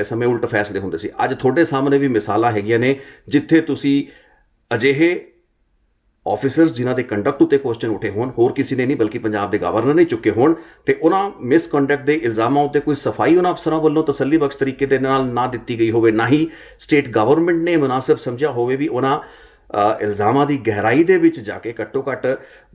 ਸਮੇਂ ਉਲਟ ਫੈਸਲੇ ਹੁੰਦੇ ਸੀ। ਅੱਜ ਤੁਹਾਡੇ ਸਾਹਮਣੇ ਵੀ ਮਿਸਾਲਾਂ ਹੈਗੀਆਂ ਨੇ ਜਿੱਥੇ ਤੁਸੀਂ ਅਜਿਹੇ ਆਫਿਸਰਸ ਜਿਨ੍ਹਾਂ ਦੇ ਕੰਡਕਟ ਉੱਤੇ ਕੁਐਸਚਨ ਉੱਠੇ ਹੋਣ, ਹੋਰ ਕਿਸੇ ਨੇ ਨਹੀਂ ਬਲਕਿ ਪੰਜਾਬ ਦੇ ਗਵਰਨਰ ਨੇ ਚੁੱਕੇ ਹੋਣ ਤੇ ਉਹਨਾਂ ਮਿਸਕੰਡਕਟ ਦੇ ਇਲਜ਼ਾਮਾਂ ਉੱਤੇ ਕੋਈ ਸਫਾਈ ਉਹਨਾਂ ਅਫਸਰਾਂ ਵੱਲੋਂ ਤਸੱਲੀ ਬਖਸ਼ ਤਰੀਕੇ ਦੇ ਨਾਲ ਨਾ ਦਿੱਤੀ ਗਈ ਹੋਵੇ, ਨਾ ਹੀ ਸਟੇਟ ਗਵਰਨਮੈਂਟ ਨੇ ਮੁਨਾਸਿਬ ਸਮਝਿਆ ਹੋਵੇ ਵੀ ਉਹਨਾਂ ਇਲਜ਼ਾਮਾਂ ਦੀ ਗਹਿਰਾਈ ਦੇ ਵਿੱਚ ਜਾ ਕੇ ਘੱਟੋ ਘੱਟ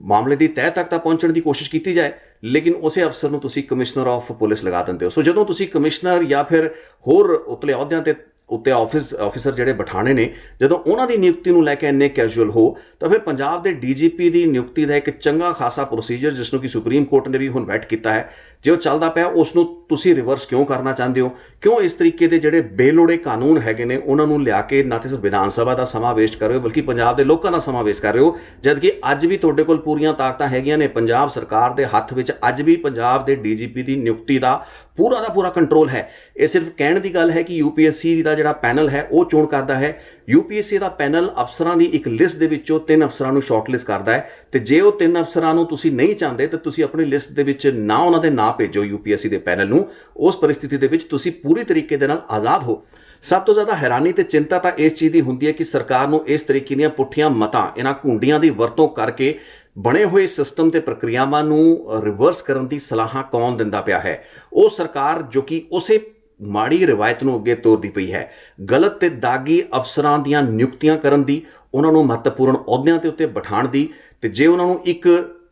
ਮਾਮਲੇ ਦੀ ਤਹਿ ਤੱਕ ਤਾਂ ਪਹੁੰਚਣ ਦੀ ਕੋਸ਼ਿਸ਼ ਕੀਤੀ ਜਾਏ, ਲੇਕਿਨ ਉਸੇ ਅਫਸਰ ਨੂੰ ਤੁਸੀਂ ਕਮਿਸ਼ਨਰ ਆਫ ਪੁਲਿਸ ਲਗਾ ਦਿੰਦੇ ਹੋ। ਸੋ ਜਦੋਂ ਤੁਸੀਂ ਕਮਿਸ਼ਨਰ ਜਾਂ ਫਿਰ ਹੋਰ ਉਤਲੇ ਅਹੁਦਿਆਂ ਤੇ ਉੱਤੇ ਆਫਿਸਰ ਜਿਹੜੇ ਬਿਠਾਣੇ ਨੇ, ਜਦੋਂ ਉਹਨਾਂ ਦੀ ਨਿਯੁਕਤੀ ਨੂੰ ਲੈ ਕੇ ਇੰਨੇ ਕੈਜੂਅਲ ਹੋ ਤਾਂ ਫਿਰ ਪੰਜਾਬ ਦੇ ਡੀਜੀਪੀ ਦੀ ਨਿਯੁਕਤੀ ਦਾ ਇੱਕ ਚੰਗਾ ਖਾਸਾ ਪ੍ਰੋਸੀਜਰ ਜਿਸ ਨੂੰ ਕਿ ਸੁਪਰੀਮ ਕੋਰਟ ਨੇ ਵੀ ਹੁਣ ਵੈਟ ਕੀਤਾ ਹੈ, ਜੇ ਉਹ ਚੱਲਦਾ ਪਿਆ ਉਸ ਨੂੰ ਤੁਸੀਂ ਰਿਵਰਸ ਕਿਉਂ ਕਰਨਾ ਚਾਹੁੰਦੇ ਹੋ? ਕਿਉਂ ਇਸ ਤਰੀਕੇ ਦੇ ਜਿਹੜੇ ਬੇਲੋੜੇ ਕਾਨੂੰਨ ਹੈਗੇ ਨੇ ਉਹਨਾਂ ਨੂੰ ਲਿਆ ਕੇ ਨਾ ਤੇ ਸਿਰਫ ਵਿਧਾਨ ਸਭਾ ਦਾ ਸਮਾਂ ਵੇਸਟ ਕਰ ਰਹੇ ਹੋ ਬਲਕਿ ਪੰਜਾਬ ਦੇ ਲੋਕਾਂ ਦਾ ਸਮਾਂ ਵੇਸਟ ਕਰ ਰਹੇ ਹੋ, ਜਦ ਕਿ ਅੱਜ ਵੀ ਤੁਹਾਡੇ ਕੋਲ ਪੂਰੀਆਂ ਤਾਕਤਾਂ ਹੈਗੀਆਂ ਨੇ। ਪੰਜਾਬ ਸਰਕਾਰ ਦੇ ਹੱਥ ਵਿੱਚ ਅੱਜ ਵੀ ਪੰਜਾਬ ਦੇ ਡੀਜੀਪੀ ਦੀ ਨਿਯੁਕਤੀ ਦਾ ਪੂਰਾ ਕੰਟਰੋਲ ਹੈ। ਇਹ ਸਿਰਫ ਕਹਿਣ ਦੀ ਗੱਲ ਹੈ ਕਿ ਯੂਪੀਐਸਸੀ ਦਾ ਜਿਹੜਾ ਪੈਨਲ ਹੈ ਉਹ ਚੋਣ ਕਰਦਾ ਹੈ। ਯੂਪੀਐਸਸੀ ਦਾ ਪੈਨਲ ਅਫਸਰਾਂ ਦੀ ਇੱਕ ਲਿਸਟ ਦੇ ਵਿੱਚੋਂ 3 ਅਫਸਰਾਂ ਨੂੰ ਸ਼ਾਰਟਲਿਸਟ ਕਰਦਾ ਹੈ, ਤੇ ਜੇ ਉਹ 3 ਅਫਸਰਾਂ ਨੂੰ ਤੁਸੀਂ ਨਹੀਂ ਚਾਹੁੰਦੇ ਤਾਂ ਤੁਸੀਂ ਆਪਣੀ ਲਿਸਟ ਦੇ ਵਿੱਚ ਨਾ ਉਹਨਾਂ ਦੇ ਨਾਂ ਭੇਜੋ ਯੂਪੀਐਸਸੀ ਦੇ ਪੈਨਲ ਨੂੰ। ਉਸ ਪਰਿਸਥਿਤੀ ਦੇ ਵਿੱਚ ਤੁਸੀਂ ਪੂਰੀ ਤਰੀਕੇ ਦੇ ਨਾਲ ਆਜ਼ਾਦ ਹੋ। ਸਭ ਤੋਂ ਜ਼ਿਆਦਾ ਹੈਰਾਨੀ ਤੇ ਚਿੰਤਾ ਤਾਂ ਇਸ ਚੀਜ਼ ਦੀ ਹੁੰਦੀ ਹੈ ਕਿ ਸਰਕਾਰ ਨੂੰ ਇਸ ਤਰੀਕੇ ਦੀਆਂ ਪੁੱਠੀਆਂ ਮਤਾਂ, ਇਹਨਾਂ ਘੁੰਡੀਆਂ ਦੀ ਵਰਤੋਂ ਕਰਕੇ ਬਣੇ ਹੋਏ ਸਿਸਟਮ ਤੇ ਪ੍ਰਕਿਰਿਆਵਾਂ ਨੂੰ ਰਿਵਰਸ ਕਰਨ ਦੀ ਸਲਾਹਾਂ ਕੌਣ ਦਿੰਦਾ ਪਿਆ ਹੈ? ਉਹ ਸਰਕਾਰ ਜੋ ਕਿ ਉਸੇ ਮਾੜੀ ਰਿਵਾਇਤ ਨੂੰ ਅੱਗੇ ਤੋਰਦੀ ਪਈ ਹੈ, ਗਲਤ ਤੇ ਦਾਗੀ ਅਫਸਰਾਂ ਦੀਆਂ ਨਿਯੁਕਤੀਆਂ ਕਰਨ ਦੀ, ਉਹਨਾਂ ਨੂੰ ਮਹੱਤਵਪੂਰਨ ਅਹੁਦਿਆਂ ਦੇ ਉੱਤੇ ਬਿਠਾਉਣ ਦੀ, ਤੇ ਜੇ ਉਹਨਾਂ ਨੂੰ ਇੱਕ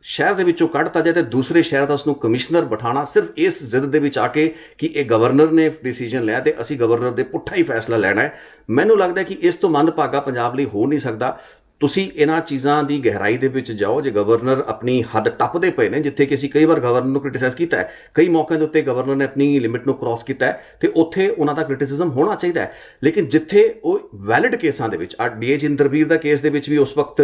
ਸ਼ਹਿਰ ਦੇ ਵਿੱਚੋਂ ਕੱਢਤਾ ਜਾਏ ਤੇ ਦੂਸਰੇ ਸ਼ਹਿਰ ਦਾ ਉਸਨੂੰ ਕਮਿਸ਼ਨਰ ਬਿਠਾਉਣਾ, ਸਿਰਫ ਇਸ ਜ਼ਿੱਦ ਦੇ ਵਿੱਚ ਆ ਕੇ ਕਿ ਇਹ ਗਵਰਨਰ ਨੇ ਡਿਸੀਜਨ ਲਿਆ ਤੇ ਅਸੀਂ ਗਵਰਨਰ ਦੇ ਪੁੱਠਾ ਹੀ ਫੈਸਲਾ ਲੈਣਾ ਹੈ। ਮੈਨੂੰ ਲੱਗਦਾ ਕਿ ਇਸ ਤੋਂ ਮੰਦਭਾਗਾ ਪੰਜਾਬ ਲਈ ਹੋ ਨਹੀਂ ਸਕਦਾ। ਤੁਸੀਂ ਇਹਨਾਂ ਚੀਜ਼ਾਂ ਦੀ ਗਹਿਰਾਈ ਦੇ ਵਿੱਚ ਜਾਓ। ਜੇ ਗਵਰਨਰ ਆਪਣੀ ਹੱਦ ਟੱਪਦੇ ਪਏ ਨੇ, ਜਿੱਥੇ ਕਿ ਅਸੀਂ ਕਈ ਵਾਰ ਗਵਰਨਰ ਨੂੰ ਕ੍ਰਿਟਿਸਾਈਜ਼ ਕੀਤਾ ਹੈ, ਕਈ ਮੌਕਿਆਂ ਦੇ ਉੱਤੇ ਗਵਰਨਰ ਨੇ ਆਪਣੀ ਲਿਮਿਟ ਨੂੰ ਕ੍ਰਾਸ ਕੀਤਾ ਹੈ, ਤੇ ਉੱਥੇ ਉਹਨਾਂ ਦਾ ਕ੍ਰਿਟਿਸਿਜ਼ਮ ਹੋਣਾ ਚਾਹੀਦਾ ਹੈ। ਲੇਕਿਨ ਜਿੱਥੇ ਉਹ ਵੈਲਿਡ ਕੇਸਾਂ ਦੇ ਵਿੱਚ, ਡੀਏਜ ਇੰਦਰਵੀਰ ਦਾ ਕੇਸ ਦੇ ਵਿੱਚ ਵੀ ਉਸ ਵਕਤ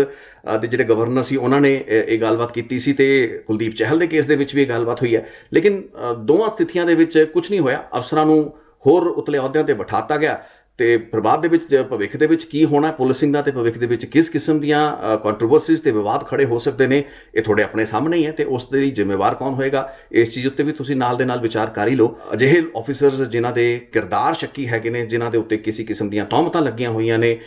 ਦੇ ਜਿਹੜੇ ਗਵਰਨਰ ਸੀ ਉਹਨਾਂ ਨੇ ਇਹ ਗੱਲਬਾਤ ਕੀਤੀ ਸੀ, ਤੇ ਕੁਲਦੀਪ ਚਹਿਲ ਦੇ ਕੇਸ ਦੇ ਵਿੱਚ ਵੀ ਇਹ ਗੱਲਬਾਤ ਹੋਈ ਹੈ। ਲੇਕਿਨ ਦੋਵਾਂ ਸਥਿਤੀਆਂ ਦੇ ਵਿੱਚ ਕੁਝ ਨਹੀਂ ਹੋਇਆ। ਅਫਸਰਾਂ ਨੂੰ ਹੋਰ ਉਤਲੇ ਅਹੁਦਿਆਂ ਤੇ ਬਿਠਾਤਾ ਗਿਆ, ਤੇ ਪ੍ਰਭਾਵ ਦੇ ਵਿੱਚ ਭਵਿੱਖ ਦੇ ਵਿੱਚ ਕੀ ਹੋਣਾ ਪੁਲਿਸਿੰਗ ਦਾ, ਤੇ ਭਵਿੱਖ ਦੇ ਵਿੱਚ ਕਿਸ ਕਿਸਮ ਦੀਆਂ ਕੰਟਰੋਵਰਸੀਜ਼ ਤੇ ਵਿਵਾਦ ਖੜੇ ਹੋ ਸਕਦੇ ਨੇ, ਇਹ ਤੁਹਾਡੇ ਆਪਣੇ ਸਾਹਮਣੇ ਹੀ ਹੈ। ਤੇ ਉਸ ਦੇ ਜ਼ਿੰਮੇਵਾਰ ਕੌਣ ਹੋਏਗਾ, ਇਸ ਚੀਜ਼ ਉੱਤੇ ਵੀ ਤੁਸੀਂ ਨਾਲ ਦੇ ਨਾਲ ਵਿਚਾਰ ਕਰ ਹੀ ਲਓ। ਅਜਿਹੇ ਆਫੀਸਰਸ ਜਿਨ੍ਹਾਂ ਦੇ ਕਿਰਦਾਰ ਸ਼ੱਕੀ ਹੈਗੇ ਨੇ, ਜਿਨ੍ਹਾਂ ਦੇ ਉੱਤੇ ਕਿਸੇ ਕਿਸਮ ਦੀਆਂ ਤੌਹਮਤਾਂ ਲੱਗੀਆਂ ਹੋਈਆਂ ਨੇ,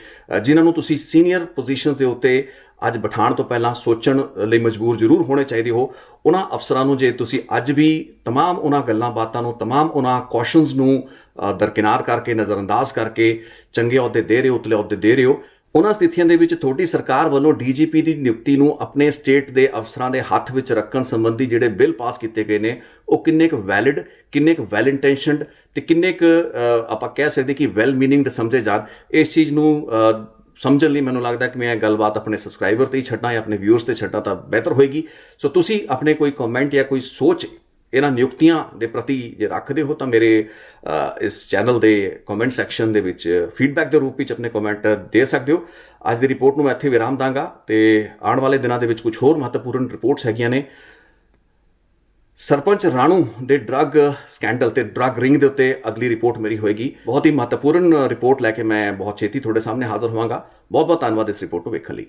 ਜਿਨ੍ਹਾਂ ਨੂੰ ਤੁਸੀਂ ਸੀਨੀਅਰ ਪੋਜੀਸ਼ਨਸ ਦੇ ਉੱਤੇ ਅੱਜ ਬਿਠਾਉਣ ਤੋਂ ਪਹਿਲਾਂ ਸੋਚਣ ਲਈ ਮਜਬੂਰ ਜ਼ਰੂਰ ਹੋਣੇ ਚਾਹੀਦੇ ਹੋ। ਉਹਨਾਂ ਅਫਸਰਾਂ ਨੂੰ ਜੇ ਤੁਸੀਂ ਅੱਜ ਵੀ ਤਮਾਮ ਉਹਨਾਂ ਗੱਲਾਂ ਬਾਤਾਂ ਨੂੰ, ਤਮਾਮ ਉਹਨਾਂ ਕੌਸ਼ਨਸ ਨੂੰ ਦਰਕਿਨਾਰ ਕਰਕੇ, ਨਜ਼ਰਅੰਦਾਜ਼ ਕਰਕੇ ਚੰਗੇ ਅਹੁਦੇ ਦੇ ਰਹੇ ਹੋ, ਉਤਲੇ ਅਹੁਦੇ ਦੇ ਰਹੇ ਹੋ, ਉਹਨਾਂ ਸਥਿਤੀਆਂ ਦੇ ਵਿੱਚ ਤੁਹਾਡੀ ਸਰਕਾਰ ਵੱਲੋਂ ਡੀਜੀਪੀ ਦੀ ਨਿਯੁਕਤੀ ਨੂੰ ਆਪਣੇ ਸਟੇਟ ਦੇ ਅਫਸਰਾਂ ਦੇ ਹੱਥ ਵਿੱਚ ਰੱਖਣ ਸੰਬੰਧੀ ਜਿਹੜੇ ਬਿੱਲ ਪਾਸ ਕੀਤੇ ਗਏ ਨੇ, ਉਹ ਕਿੰਨੇ ਕੁ ਵੈਲਿਡ, ਕਿੰਨੇ ਕੁ ਵੈਲ ਇੰਟੈਂਸ਼ਨਡ ਤੇ ਕਿੰਨੇ ਕੁ ਆਪਾਂ ਕਹਿ ਸਕਦੇ ਕਿ ਵੈਲ ਮੀਨਿੰਗਡ ਸਮਝੇ ਜਾਣ, ਇਸ ਚੀਜ਼ ਨੂੰ ਸਮਝਣ ਲਈ ਮੈਨੂੰ ਲੱਗਦਾ ਕਿ ਮੈਂ ਇਹ ਗੱਲਬਾਤ ਆਪਣੇ ਸਬਸਕ੍ਰਾਈਬਰ ਤੇ ਹੀ ਛੱਡਾਂ ਜਾਂ ਆਪਣੇ ਵਿਊਅਰਸ ਤੇ ਛੱਡਾਂ ਤਾਂ ਬਿਹਤਰ ਹੋਏਗੀ। ਸੋ ਤੁਸੀਂ ਆਪਣੇ ਕੋਈ ਕਮੈਂਟ ਜਾਂ ਕੋਈ ਸੋਚ ਇਹਨਾਂ ਨਿਯੁਕਤੀਆਂ ਦੇ ਪ੍ਰਤੀ ਜੇ ਰੱਖਦੇ ਹੋ ਤਾਂ ਮੇਰੇ ਇਸ ਚੈਨਲ ਦੇ ਕਮੈਂਟ ਸੈਕਸ਼ਨ ਦੇ ਵਿੱਚ ਫੀਡਬੈਕ ਦੇ ਰੂਪ ਵਿੱਚ ਆਪਣੇ ਕਮੈਂਟ ਦੇ ਸਕਦੇ ਹੋ। ਅੱਜ ਦੀ ਰਿਪੋਰਟ ਨੂੰ ਮੈਂ ਇੱਥੇ ਵਿਰਾਮ ਦਾਂਗਾ, ਤੇ ਆਉਣ ਵਾਲੇ ਦਿਨਾਂ ਦੇ ਵਿੱਚ ਕੁਝ ਹੋਰ ਮਹੱਤਵਪੂਰਨ ਰਿਪੋਰਟਸ ਹੈਗੀਆਂ ਨੇ। ਸਰਪੰਚ ਰਾਣੂ ਦੇ ਡਰੱਗ ਸਕੈਂਡਲ ਤੇ ਡਰੱਗ ਰਿੰਗ ਦੇ ਉੱਤੇ ਅਗਲੀ ਰਿਪੋਰਟ ਮੇਰੀ ਹੋਏਗੀ। ਬਹੁਤ ਹੀ ਮਹੱਤਵਪੂਰਨ ਰਿਪੋਰਟ ਲੈ ਕੇ ਮੈਂ ਬਹੁਤ ਛੇਤੀ ਤੁਹਾਡੇ ਸਾਹਮਣੇ ਹਾਜ਼ਰ ਹੋਵਾਂਗਾ। ਬਹੁਤ ਬਹੁਤ ਧੰਨਵਾਦ ਇਸ ਰਿਪੋਰਟ ਨੂੰ ਵੇਖਣ ਲਈ।